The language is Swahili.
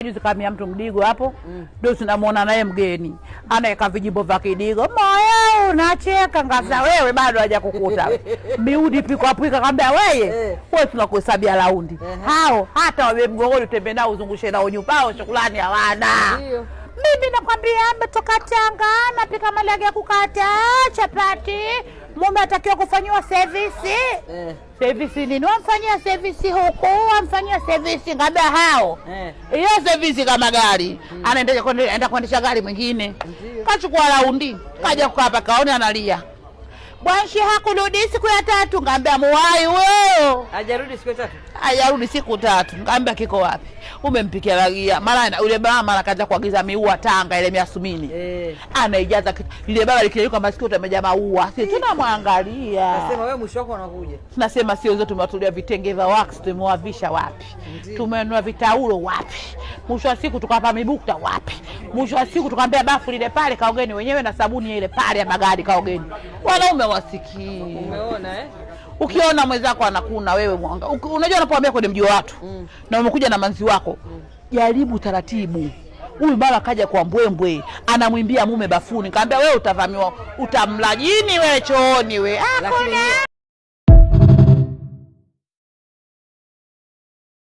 Juzi kamia mtu Mdigo hapo, ndio tunamuona naye mgeni. Anaeka vijimbo vya Kidigo. Moyo unacheka ngaza wewe bado hajakukuta. Miudi pika kaambia wewe tunakuhesabia raundi. Hao hata wabe mgongoni utembe nao uzungushe nao nyupao shukrani hawana. Mimi nakwambia ametoka Tanga napika malagi ya kukata chapati. Mume atakiwa kufanywa service. Service nini? Wamfanyia service huko, wamfanyia service ngaba hao. Hiyo service kama gari. Anaenda kuendesha gari mwingine. Kachukua raundi, kaja kukaa hapa kaone analia. Bwanshi hakurudi siku ya 3, ngambia muwai wewe. Hajarudi siku ya 3. Hajarudi siku 3. Ngambia kiko wapi? Umempikia ragia. Mara yule baba kaja kuagiza miua Tanga ile miasumini. Anaijaza ile baba likiyuka masikio tumejaa maua. Sisi tunamwangalia. Nasema wewe mwisho wako unakuja. Tunasema sio zote tumewatulia vitenge vya wax tumewavisha wapi? Tumenunua vitaulo wapi? Mwisho wa siku tukapa mibukta wapi? Mwisho wa siku tukamwambia bafu lile pale kaogeni wenyewe na sabuni ile pale ya magari kaogeni. Wanaume wasikii. Umeona Ukiona mwenzako anakuna wewe mwanga. Unajua unapoambia kwenye mji wa watu na umekuja na manzi wako, jaribu taratibu. Huyu baba kaja kwa mbwembwe, anamwimbia mume bafuni. Kaambia wewe utavamiwa, utamlajini wewe chooni wewe.